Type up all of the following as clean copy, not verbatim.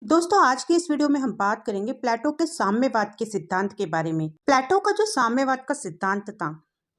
दोस्तों, आज की इस वीडियो में हम बात करेंगे प्लेटो के साम्यवाद के सिद्धांत के बारे में। प्लेटो का जो साम्यवाद का सिद्धांत था,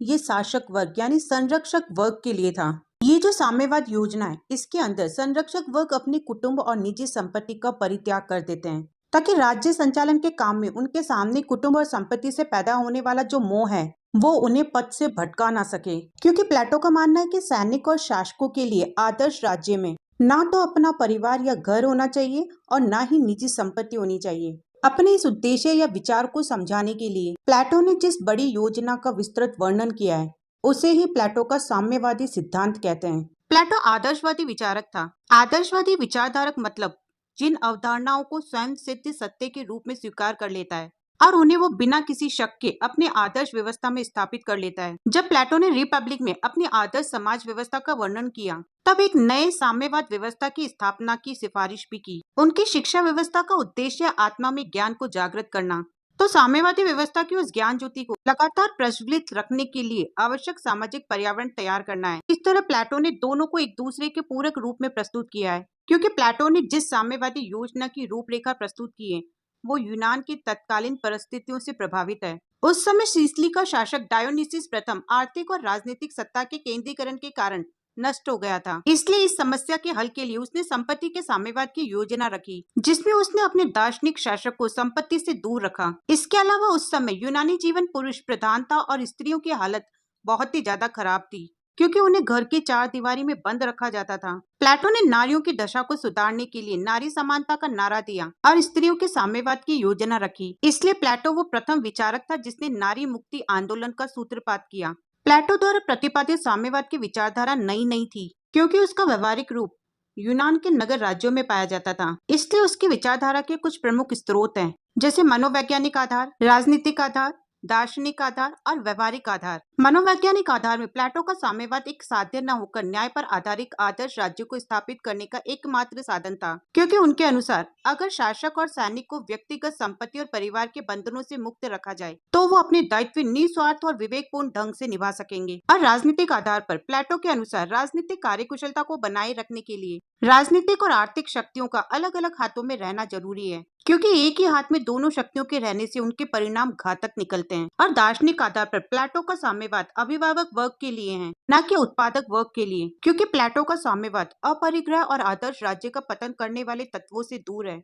ये शासक वर्ग यानी संरक्षक वर्ग के लिए था। ये जो साम्यवाद योजना है, इसके अंदर संरक्षक वर्ग अपने कुटुंब और निजी संपत्ति का परित्याग कर देते हैं ताकि राज्य संचालन के काम में उनके सामने कुटुंब और संपत्ति से पैदा होने वाला जो मोह है वो उन्हें पद से भटका ना सके। क्योंकि प्लेटो का मानना है कि सैनिक और शासकों के लिए आदर्श राज्य में ना तो अपना परिवार या घर होना चाहिए और ना ही निजी संपत्ति होनी चाहिए। अपने इस उद्देश्य या विचार को समझाने के लिए प्लेटो ने जिस बड़ी योजना का विस्तृत वर्णन किया है उसे ही प्लेटो का साम्यवादी सिद्धांत कहते हैं। प्लेटो आदर्शवादी विचारक था। आदर्शवादी विचारधारक मतलब जिन अवधारणाओं को स्वयं सिद्ध सत्य के रूप में स्वीकार कर लेता है और उन्हें वो बिना किसी शक के अपने आदर्श व्यवस्था में स्थापित कर लेता है। जब प्लेटो ने रिपब्लिक में अपनी आदर्श समाज व्यवस्था का वर्णन किया तब एक नए साम्यवाद व्यवस्था की स्थापना की सिफारिश भी की। उनकी शिक्षा व्यवस्था का उद्देश्य आत्मा में ज्ञान को जागृत करना, तो साम्यवादी व्यवस्था की उस ज्ञान ज्योति को लगातार प्रज्वलित रखने के लिए आवश्यक सामाजिक पर्यावरण तैयार करना है। इस तरह प्लेटो ने दोनों को एक दूसरे के पूरक रूप में प्रस्तुत किया है। क्योंकि प्लेटो ने जिस साम्यवादी योजना की रूपरेखा प्रस्तुत की है वो यूनान की तत्कालीन परिस्थितियों से प्रभावित है। उस समय सिसिली का शासक डायोनिसिस प्रथम आर्थिक और राजनीतिक सत्ता के केंद्रीकरण के कारण नष्ट हो गया था। इसलिए इस समस्या के हल के लिए उसने संपत्ति के साम्यवाद की योजना रखी, जिसमें उसने अपने दार्शनिक शासक को संपत्ति से दूर रखा। इसके अलावा उस समय यूनानी जीवन पुरुष प्रधानता और स्त्रियों की हालत बहुत ही ज्यादा खराब थी, क्योंकि उन्हें घर की चार दीवारी में बंद रखा जाता था। प्लेटो ने नारियों की दशा को सुधारने के लिए नारी समानता का नारा दिया और स्त्रियों के साम्यवाद की योजना रखी। इसलिए प्लेटो वो प्रथम विचारक था जिसने नारी मुक्ति आंदोलन का सूत्रपात किया। प्लेटो द्वारा प्रतिपादित साम्यवाद की विचारधारा नई नहीं थी, क्योंकि उसका व्यवहारिक रूप यूनान के नगर राज्यों में पाया जाता था। इसलिए उसकी विचारधारा के कुछ प्रमुख स्रोत हैं, जैसे मनोवैज्ञानिक आधार, राजनीतिक आधार, दार्शनिक आधार और व्यवहारिक आधार। मनोवैज्ञानिक आधार में प्लेटो का साम्यवाद एक साध्य न होकर न्याय पर आधारित आदर्श राज्य को स्थापित करने का एकमात्र साधन था, क्योंकि उनके अनुसार अगर शासक और सैनिक को व्यक्तिगत संपत्ति और परिवार के बंधनों से मुक्त रखा जाए तो वो अपने दायित्व निस्वार्थ और विवेकपूर्ण ढंग से निभा सकेंगे। और राजनीतिक आधार पर प्लेटो के अनुसार राजनीतिक कार्यकुशलता को बनाए रखने के लिए राजनीतिक और आर्थिक शक्तियों का अलग अलग हाथों में रहना जरूरी है, क्योंकि एक ही हाथ में दोनों शक्तियों के रहने से उनके परिणाम घातक निकलते हैं। और दार्शनिक आधार पर प्लेटो का साम्यवाद अभिभावक वर्ग के लिए है, न कि उत्पादक वर्ग के लिए, क्योंकि प्लेटो का साम्यवाद अपरिग्रह और आदर्श राज्य का पतन करने वाले तत्वों से दूर है।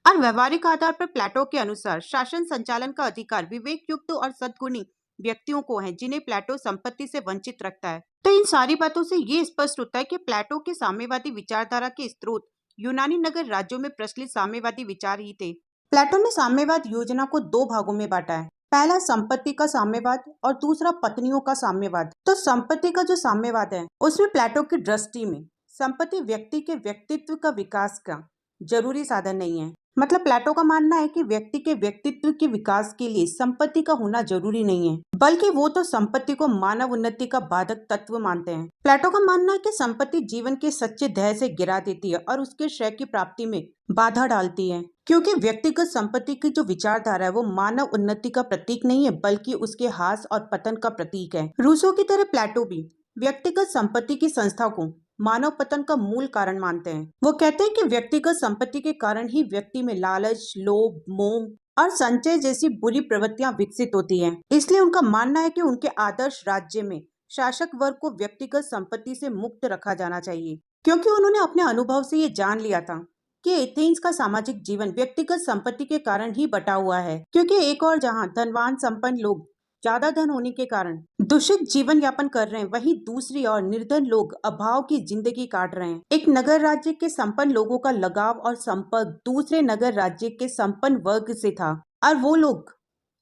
और व्यवहारिक आधार पर प्लेटो के अनुसार शासन संचालन का अधिकार विवेक युक्त और सद्गुणी व्यक्तियों को है, जिन्हें प्लेटो संपत्ति से वंचित रखता है। तो इन सारी बातों से ये स्पष्ट होता है कि प्लेटो के साम्यवादी विचारधारा के स्रोत यूनानी नगर राज्यों में प्रचलित साम्यवादी विचार ही थे। प्लेटो ने साम्यवाद योजना को दो भागों में बांटा है। पहला संपत्ति का साम्यवाद और दूसरा पत्नियों का साम्यवाद। तो संपत्ति का जो साम्यवाद है उसमें प्लेटो की दृष्टि में संपत्ति व्यक्ति के व्यक्तित्व का विकास का जरूरी साधन नहीं है। मतलब प्लेटो का मानना है कि व्यक्ति के व्यक्तित्व के विकास के लिए संपत्ति का होना जरूरी नहीं है, बल्कि वो तो संपत्ति को मानव उन्नति का बाधक तत्व मानते हैं। प्लेटो का मानना है कि संपत्ति जीवन के सच्चे ध्येय से गिरा देती है और उसके श्रेय की प्राप्ति में बाधा डालती है, क्योंकि व्यक्तिगत संपत्ति की जो विचारधारा है वो मानव उन्नति का प्रतीक नहीं है, बल्कि उसके ह्रास और पतन का प्रतीक है। रूसो की तरह प्लेटो भी व्यक्तिगत संपत्ति की संस्था को मानव पतन का मूल कारण मानते हैं। वो कहते हैं कि व्यक्तिगत संपत्ति के कारण ही व्यक्ति में लालच, लोभ, मोह और संचय जैसी बुरी प्रवृत्तियां विकसित होती हैं। इसलिए उनका मानना है कि उनके आदर्श राज्य में शासक वर्ग को व्यक्तिगत संपत्ति से मुक्त रखा जाना चाहिए, क्योंकि उन्होंने अपने अनुभव से ये जान लिया था कि एथेंस का सामाजिक जीवन व्यक्तिगत संपत्ति के कारण ही बटा हुआ है। क्योंकि एक और जहां धनवान संपन्न लोग ज्यादा धन होने के कारण दूषित जीवन यापन कर रहे हैं, वहीं दूसरी ओर निर्धन लोग अभाव की जिंदगी काट रहे हैं। एक नगर राज्य के संपन्न लोगों का लगाव और संपर्क दूसरे नगर राज्य के संपन्न वर्ग से था और वो लोग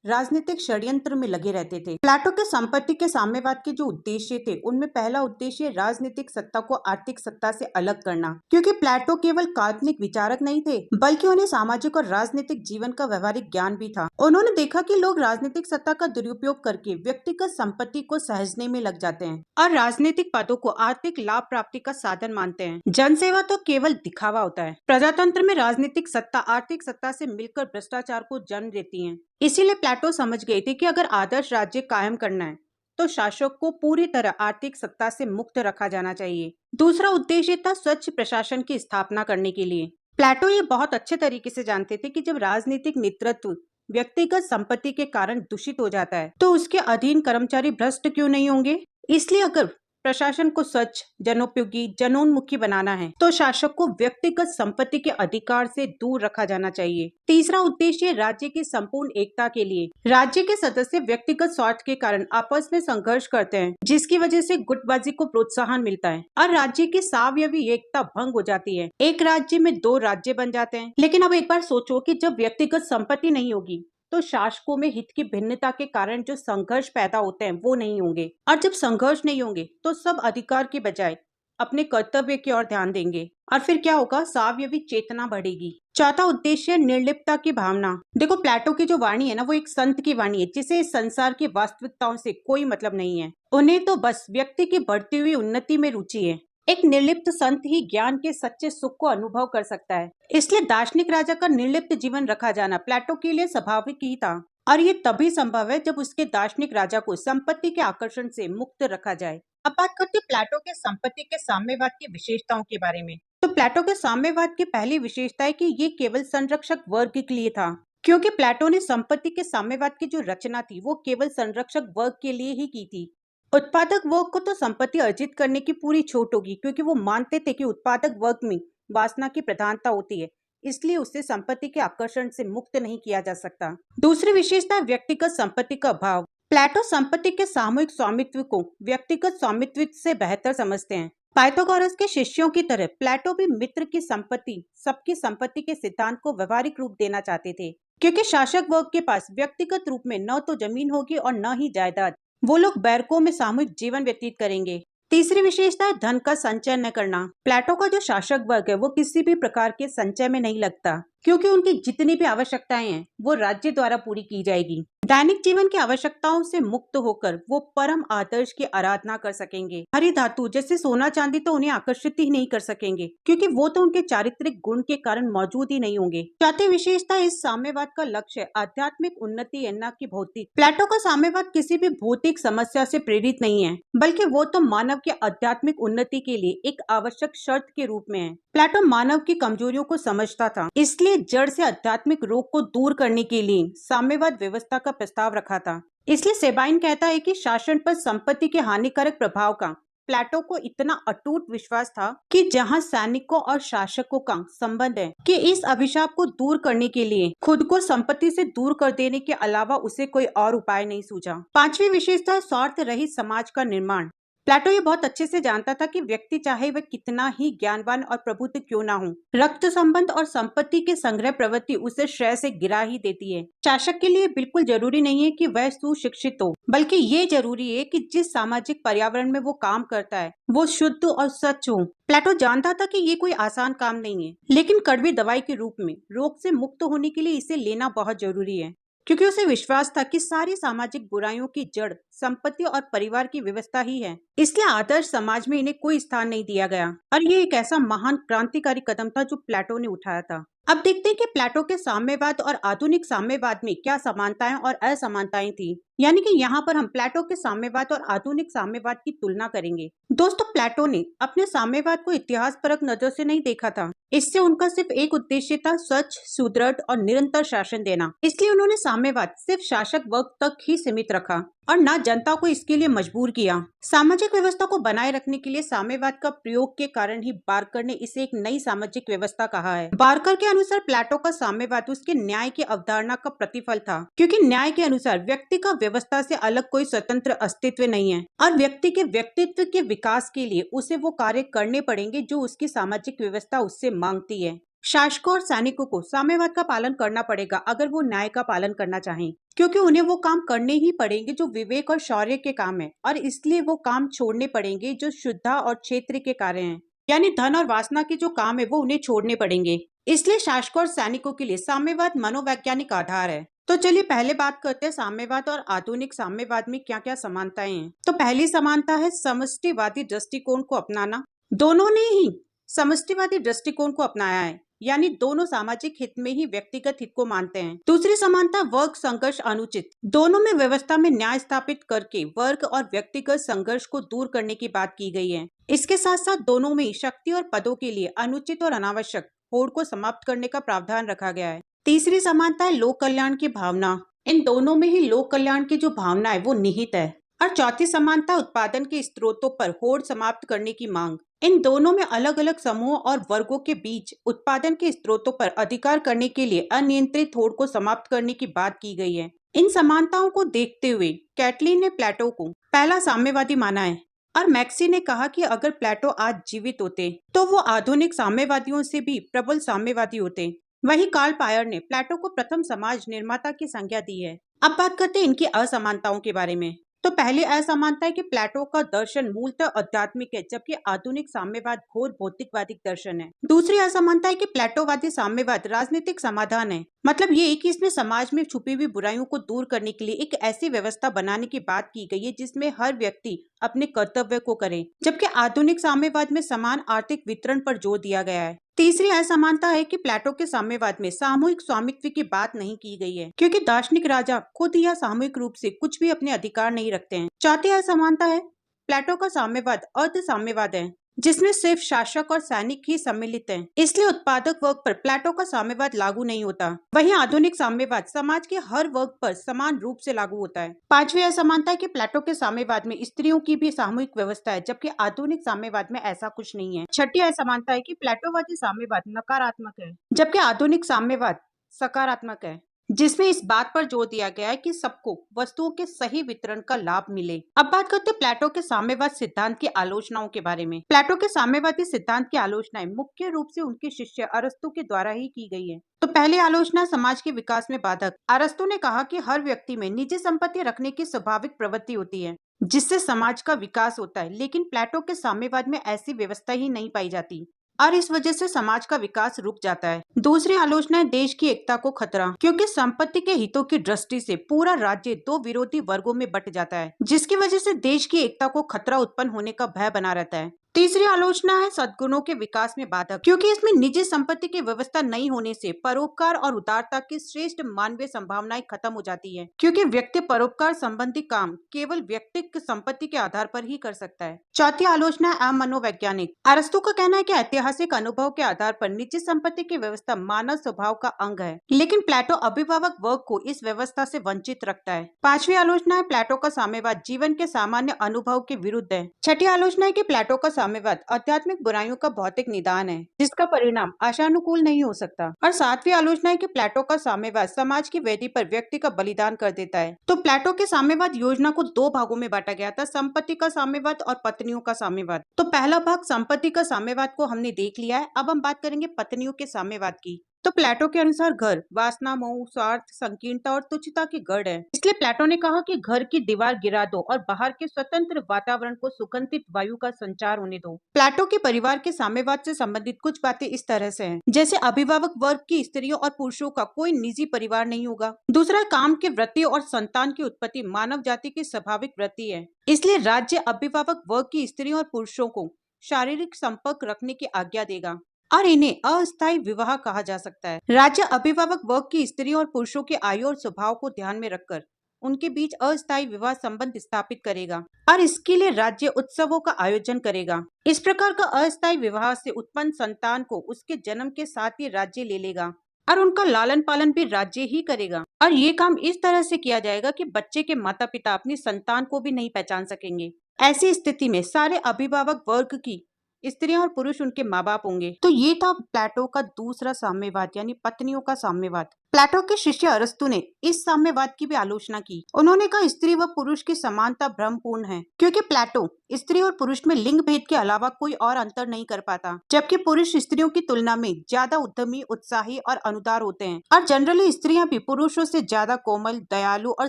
राजनीतिक षड्यंत्र में लगे रहते थे। प्लेटो के संपत्ति के साम्यवाद के जो उद्देश्य थे उनमें पहला उद्देश्य राजनीतिक सत्ता को आर्थिक सत्ता से अलग करना, क्योंकि प्लेटो केवल काल्पनिक विचारक नहीं थे, बल्कि उन्हें सामाजिक और राजनीतिक जीवन का व्यवहारिक ज्ञान भी था। उन्होंने देखा कि लोग राजनीतिक सत्ता का दुरुपयोग करके व्यक्तिगत संपत्ति को सहजने में लग जाते हैं और राजनीतिक पदों को आर्थिक लाभ प्राप्ति का साधन मानते हैं। जनसेवा तो केवल दिखावा होता है। प्रजातंत्र में राजनीतिक सत्ता आर्थिक सत्ता से मिलकर भ्रष्टाचार को जन्म देती है। इसीलिए प्लेटो समझ गए थे कि अगर आदर्श राज्य कायम करना है तो शासक को पूरी तरह आर्थिक सत्ता से मुक्त रखा जाना चाहिए। दूसरा उद्देश्य था स्वच्छ प्रशासन की स्थापना करने के लिए। प्लेटो ये बहुत अच्छे तरीके से जानते थे कि जब राजनीतिक नेतृत्व व्यक्तिगत संपत्ति के कारण दूषित हो जाता है तो उसके अधीन कर्मचारी भ्रष्ट क्यों नहीं होंगे। इसलिए अगर प्रशासन को स्वच्छ, जनोपयोगी, जनोन्मुखी बनाना है तो शासक को व्यक्तिगत संपत्ति के अधिकार से दूर रखा जाना चाहिए। तीसरा उद्देश्य, राज्य की संपूर्ण एकता के लिए। राज्य के सदस्य व्यक्तिगत स्वार्थ के कारण आपस में संघर्ष करते हैं, जिसकी वजह से गुटबाजी को प्रोत्साहन मिलता है और राज्य की सावयवी एकता भंग हो जाती है। एक राज्य में दो राज्य बन जाते हैं। लेकिन अब एक बार सोचो कि जब व्यक्तिगत संपत्ति नहीं होगी तो शासकों में हित की भिन्नता के कारण जो संघर्ष पैदा होते हैं वो नहीं होंगे, और जब संघर्ष नहीं होंगे तो सब अधिकार के बजाय अपने कर्तव्य की ओर ध्यान देंगे और फिर क्या होगा, सावयवी चेतना बढ़ेगी। चौथा उद्देश्य, निर्लिप्तता की भावना। देखो, प्लेटो की जो वाणी है ना, वो एक संत की वाणी है जिसे इस संसार की वास्तविकताओं से कोई मतलब नहीं है। उन्हें तो बस व्यक्ति की बढ़ती हुई उन्नति में रुचि है। एक निर्लिप्त संत ही ज्ञान के सच्चे सुख को अनुभव कर सकता है। इसलिए दार्शनिक राजा का निर्लिप्त जीवन रखा जाना प्लेटो के लिए स्वाभाविक ही था, और ये तभी संभव है जब उसके दार्शनिक राजा को संपत्ति के आकर्षण से मुक्त रखा जाए। अब बात करते हैं प्लेटो के संपत्ति के साम्यवाद की विशेषताओं के बारे में। तो प्लेटो के साम्यवाद की पहली विशेषता है कि ये केवल संरक्षक वर्ग के लिए था, क्योंकि प्लेटो ने संपत्ति के साम्यवाद की जो रचना थी वो केवल संरक्षक वर्ग के लिए ही की थी। उत्पादक वर्ग को तो संपत्ति अर्जित करने की पूरी छूट होगी, क्योंकि वो मानते थे कि उत्पादक वर्ग में वासना की प्रधानता होती है, इसलिए उसे संपत्ति के आकर्षण से मुक्त नहीं किया जा सकता। दूसरी विशेषता, व्यक्तिगत संपत्ति का अभाव। प्लेटो संपत्ति के सामूहिक स्वामित्व को व्यक्तिगत स्वामित्व से बेहतर समझते हैं। पाइथागोरस के शिष्यों की तरह प्लेटो भी मित्र की संपत्ति सबकी संपत्ति के सिद्धांत को व्यवहारिक रूप देना चाहते थे, क्योंकि शासक वर्ग के पास व्यक्तिगत रूप में न तो जमीन होगी और न ही जायदाद। वो लोग बैरकों में सामूहिक जीवन व्यतीत करेंगे। तीसरी विशेषता है धन का संचय न करना। प्लेटो का जो शासक वर्ग है वो किसी भी प्रकार के संचय में नहीं लगता, क्योंकि उनकी जितनी भी आवश्यकताएं हैं वो राज्य द्वारा पूरी की जाएगी। दैनिक जीवन की आवश्यकताओं से मुक्त होकर वो परम आदर्श की आराधना कर सकेंगे। हरी धातु जैसे सोना चांदी तो उन्हें आकर्षित ही नहीं कर सकेंगे, क्योंकि वो तो उनके चारित्रिक गुण के कारण मौजूद ही नहीं होंगे। चौथी विशेषता, इस साम्यवाद का लक्ष्य आध्यात्मिक उन्नति है, न कि भौतिक। प्लेटो का साम्यवाद किसी भी भौतिक समस्या से प्रेरित नहीं है, बल्कि वो तो मानव के आध्यात्मिक उन्नति के लिए एक आवश्यक शर्त के रूप में है। प्लेटो मानव की कमजोरियों को समझता था, इसलिए जड़ से आध्यात्मिक रोग को दूर करने के लिए साम्यवाद व्यवस्था का प्रस्ताव रखा था। इसलिए सेबाइन कहता है कि शासन पर संपत्ति के हानिकारक प्रभाव का प्लेटो को इतना अटूट विश्वास था कि जहां सैनिकों और शासकों का संबंध है कि इस अभिशाप को दूर करने के लिए खुद को संपत्ति से दूर कर देने के अलावा उसे कोई और उपाय नहीं सूझा। पांचवी विशेषता, स्वार्थ रहित समाज का निर्माण। प्लेटो ये बहुत अच्छे से जानता था कि व्यक्ति चाहे वह कितना ही ज्ञानवान और प्रबुद्ध क्यों ना हो, रक्त संबंध और संपत्ति के संग्रह प्रवृत्ति उसे श्रेय से गिरा ही देती है। शासक के लिए बिल्कुल जरूरी नहीं है कि वह सुशिक्षित हो, बल्कि ये जरूरी है कि जिस सामाजिक पर्यावरण में वो काम करता है वो शुद्ध और सच हो। प्लेटो जानता था कि ये कोई आसान काम नहीं है, लेकिन कड़वी दवाई के रूप में रोग से मुक्त होने के लिए इसे लेना बहुत जरूरी है, क्योंकि उसे विश्वास था कि सारी सामाजिक बुराइयों की जड़ संपत्ति और परिवार की व्यवस्था ही है। इसलिए आदर्श समाज में इन्हें कोई स्थान नहीं दिया गया, और ये एक ऐसा महान क्रांतिकारी कदम था जो प्लेटो ने उठाया था। अब देखते हैं कि प्लेटो के साम्यवाद और आधुनिक साम्यवाद में क्या समानताएं और असमानताएं थी। यानी कि यहाँ पर हम प्लेटो के साम्यवाद और आधुनिक साम्यवाद की तुलना करेंगे। दोस्तों, प्लेटो ने अपने साम्यवाद को इतिहास परक नजर से नहीं देखा था। इससे उनका सिर्फ एक उद्देश्य था, स्वच्छ, सुदृढ़ और निरंतर शासन देना। इसलिए उन्होंने साम्यवाद सिर्फ शासक वर्ग तक ही सीमित रखा और न जनता को इसके लिए मजबूर किया। सामाजिक व्यवस्था को बनाए रखने के लिए साम्यवाद का प्रयोग के कारण ही बार्कर ने इसे एक नई सामाजिक व्यवस्था कहा है। बार्कर के अनुसार प्लेटो का साम्यवाद उसके न्याय की अवधारणा का प्रतिफल था, क्योंकि न्याय के अनुसार व्यक्ति का व्यवस्था से अलग कोई स्वतंत्र अस्तित्व नहीं है और व्यक्ति के व्यक्तित्व के विकास के लिए उसे वो कार्य करने पड़ेंगे जो उसकी सामाजिक व्यवस्था उससे मांगती है। शासकों और सैनिकों को साम्यवाद का पालन करना पड़ेगा अगर वो न्याय का पालन करना चाहें, क्योंकि उन्हें वो काम करने ही पड़ेंगे जो विवेक और शौर्य के काम है, और इसलिए वो काम छोड़ने पड़ेंगे जो शुद्धा और क्षेत्र के कार्य हैं। यानी धन और वासना के जो काम है वो उन्हें छोड़ने पड़ेंगे। इसलिए शासकों और सैनिकों के लिए साम्यवाद मनोवैज्ञानिक आधार है। तो चलिए पहले बात करते हैं साम्यवाद और आधुनिक साम्यवाद में क्या क्या समानताएं हैं। तो पहली समानता है समष्टिवादी दृष्टिकोण को अपनाना। दोनों ने ही समष्टिवादी दृष्टिकोण को अपनाया है, यानी दोनों सामाजिक हित में ही व्यक्तिगत हित को मानते हैं। दूसरी समानता वर्ग संघर्ष अनुचित। दोनों में व्यवस्था में न्याय स्थापित करके वर्ग और व्यक्तिगत संघर्ष को दूर करने की बात की गई है। इसके साथ साथ दोनों में शक्ति और पदों के लिए अनुचित और अनावश्यक होड़ को समाप्त करने का प्रावधान रखा गया है। तीसरी समानता है लोक कल्याण की भावना। इन दोनों में ही लोक कल्याण की जो भावना है वो निहित है। और चौथी समानता उत्पादन के स्रोतों पर होड़ समाप्त करने की मांग। इन दोनों में अलग अलग समूहों और वर्गों के बीच उत्पादन के स्रोतों पर अधिकार करने के लिए अनियंत्रित होड़ को समाप्त करने की बात की गई है। इन समानताओं को देखते हुए कैटलिन ने प्लेटो को पहला साम्यवादी माना है और मैक्सी ने कहा कि अगर प्लेटो आज जीवित होते तो वो आधुनिक साम्यवादियों से भी प्रबल साम्यवादी होते। वहीं कार्ल पायर ने प्लेटो को प्रथम समाज निर्माता की संज्ञा दी है। अब बात करते हैं इनकी असमानताओं के बारे में। तो पहली असमानता है कि प्लेटो का दर्शन मूलतः आध्यात्मिक है, जबकि आधुनिक साम्यवाद घोर भौतिकवादी दर्शन है। दूसरी असमानता है कि प्लेटोवादी साम्यवाद राजनीतिक समाधान है। मतलब ये है कि इसमें समाज में छुपी हुई बुराइयों को दूर करने के लिए एक ऐसी व्यवस्था बनाने की बात की गई है जिसमें हर व्यक्ति अपने कर्तव्य को करे, जबकि आधुनिक साम्यवाद में समान आर्थिक वितरण पर जोर दिया गया है। तीसरी असमानता है कि प्लेटो के साम्यवाद में सामूहिक स्वामित्व की बात नहीं की गई है, क्योंकि दार्शनिक राजा खुद या सामूहिक रूप से कुछ भी अपने अधिकार नहीं रखते हैं। चौथी असमानता है प्लेटो का साम्यवाद अर्ध साम्यवाद है, जिसमें सिर्फ शासक और सैनिक ही सम्मिलित हैं। इसलिए उत्पादक वर्ग पर प्लेटो का साम्यवाद लागू नहीं होता। वहीं आधुनिक साम्यवाद समाज के हर वर्ग पर समान रूप से लागू होता है। पांचवी असमानता है कि प्लेटो के साम्यवाद में स्त्रियों की भी सामूहिक व्यवस्था है, जबकि आधुनिक साम्यवाद में ऐसा कुछ नहीं है। छठी असमानता है कि प्लेटोवादी साम्यवाद नकारात्मक है, जबकि आधुनिक साम्यवाद सकारात्मक है, जिसमें इस बात पर जोर दिया गया है कि सबको वस्तुओं के सही वितरण का लाभ मिले। अब बात करते हैं प्लेटो के साम्यवाद सिद्धांत की आलोचनाओं के बारे में। प्लेटो के साम्यवादी सिद्धांत की आलोचनाएं मुख्य रूप से उनके शिष्य अरस्तु के द्वारा ही की गई है। तो पहली आलोचना समाज के विकास में बाधक। अरस्तु ने कहा कि हर व्यक्ति में निजी संपत्ति रखने की स्वाभाविक प्रवृत्ति होती है, जिससे समाज का विकास होता है, लेकिन प्लेटो के साम्यवाद में ऐसी व्यवस्था ही नहीं पाई जाती और इस वजह से समाज का विकास रुक जाता है। दूसरी आलोचना है देश की एकता को खतरा, क्योंकि संपत्ति के हितों की दृष्टि से पूरा राज्य दो विरोधी वर्गों में बंट जाता है, जिसकी वजह से देश की एकता को खतरा उत्पन्न होने का भय बना रहता है। तीसरी आलोचना है सद्गुणों के विकास में बाधक, क्योंकि इसमें निजी संपत्ति की व्यवस्था नहीं होने से परोपकार और उदारता की श्रेष्ठ मानवीय संभावनाएं खत्म हो जाती है, क्योंकि व्यक्ति परोपकार संबंधी काम केवल व्यक्तिगत संपत्ति के आधार पर ही कर सकता है। चौथी आलोचना है अमनोवैज्ञानिक। अरस्तु का कहना है कि ऐतिहासिक अनुभव के आधार पर निजी संपत्ति की व्यवस्था मानव स्वभाव का अंग है, लेकिन प्लेटो अभिभावक वर्ग को इस व्यवस्था से वंचित रखता है। पांचवी आलोचना है प्लेटो का साम्यवाद जीवन के सामान्य अनुभव के विरुद्ध है। छठी आलोचना है कि प्लेटो का साम्यवाद आध्यात्मिक बुराइयों का भौतिक निदान है, जिसका परिणाम आशानुकूल नहीं हो सकता। और सातवीं आलोचना है कि प्लेटो का साम्यवाद समाज की वेदी पर व्यक्ति का बलिदान कर देता है। तो प्लेटो के साम्यवाद योजना को दो भागों में बांटा गया था, संपत्ति का साम्यवाद और पत्नियों का साम्यवाद। तो पहला भाग संपत्ति का साम्यवाद को हमने देख लिया है। अब हम बात करेंगे पत्नियों के साम्यवाद की। तो प्लेटो के अनुसार घर वासना, मोह, स्वार्थ, संकीर्णता और तुच्छता की गढ़ है। इसलिए प्लेटो ने कहा कि घर की दीवार गिरा दो और बाहर के स्वतंत्र वातावरण को सुगंधित वायु का संचार होने दो। प्लेटो के परिवार के साम्यवाद से संबंधित कुछ बातें इस तरह से हैं, जैसे अभिभावक वर्ग की स्त्रियों और पुरुषों का कोई निजी परिवार नहीं होगा। दूसरा, काम की वृत्ति और संतान की उत्पत्ति मानव जाति की स्वाभाविक वृत्ति है, इसलिए राज्य अभिभावक वर्ग की स्त्रियों और पुरुषों को शारीरिक संपर्क रखने की आज्ञा देगा और इन्हें अस्थायी विवाह कहा जा सकता है। राज्य अभिभावक वर्ग की स्त्रियों और पुरुषों की आयु और स्वभाव को ध्यान में रखकर उनके बीच अस्थायी विवाह संबंध स्थापित करेगा और इसके लिए राज्य उत्सवों का आयोजन करेगा। इस प्रकार का अस्थायी विवाह से उत्पन्न संतान को उसके जन्म के साथ ही राज्य ले लेगा और उनका लालन पालन भी राज्य ही करेगा। और ये काम इस तरह से किया जाएगा कि बच्चे के माता पिता अपनी संतान को भी नहीं पहचान सकेंगे। ऐसी स्थिति में सारे अभिभावक वर्ग की स्त्रियां और पुरुष उनके माँ बाप होंगे। तो ये था प्लेटो का दूसरा साम्यवाद यानी पत्नियों का साम्यवाद। प्लेटो के शिष्य अरस्तु ने इस साम्यवाद की भी आलोचना की। उन्होंने कहा स्त्री व पुरुष की समानता भ्रमपूर्ण है, क्योंकि प्लेटो स्त्री और पुरुष में लिंग भेद के अलावा कोई और अंतर नहीं कर पाता, जबकि पुरुष स्त्रियों की तुलना में ज्यादा उद्यमी, उत्साही और अनुदार होते हैं और जनरली स्त्रियां भी पुरुषों से ज्यादा कोमल, दयालु और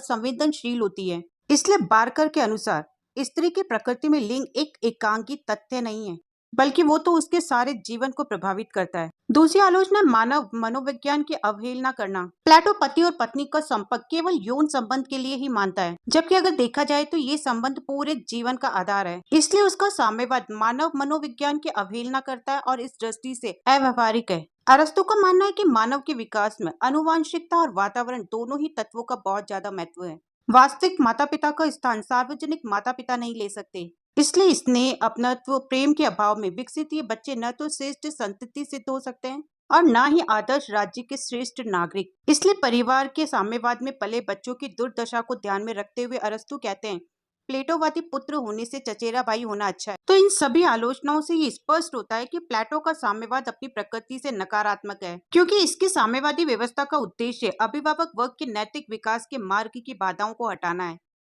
संवेदनशील होती है। इसलिए बारकर के अनुसार स्त्री की प्रकृति में लिंग एक एकांकी तथ्य नहीं है, बल्कि वो तो उसके सारे जीवन को प्रभावित करता है। दूसरी आलोचना मानव मनोविज्ञान की अवहेलना करना। प्लेटो पति और पत्नी का संपर्क केवल यौन संबंध के लिए ही मानता है, जबकि अगर देखा जाए तो ये संबंध पूरे जीवन का आधार है। इसलिए उसका साम्यवाद मानव मनोविज्ञान की अवहेलना करता है और इस दृष्टि से अव्यवहारिक है। अरस्तु का मानना है कि मानव के विकास में आनुवांशिकता और वातावरण दोनों ही तत्वों का बहुत ज्यादा महत्व है। वास्तविक माता पिता का स्थान सार्वजनिक माता पिता नहीं ले सकते, इसलिए स्नेह, अपनत्व, प्रेम के अभाव में विकसित ये बच्चे न तो श्रेष्ठ संतति सिद्ध हो सकते हैं और ना ही आदर्श राज्य के श्रेष्ठ नागरिक। इसलिए परिवार के साम्यवाद में पले बच्चों की दुर्दशा को ध्यान में रखते हुए अरस्तु कहते हैं, प्लेटोवादी पुत्र होने से चचेरा भाई होना अच्छा है। तो इन सभी आलोचनाओं से ये स्पष्ट होता है कि प्लेटो का साम्यवाद अपनी प्रकृति से नकारात्मक है, क्योंकि इसकी साम्यवादी व्यवस्था का उद्देश्य अभिभावक वर्ग के नैतिक विकास के मार्ग की बाधाओं को हटाना है।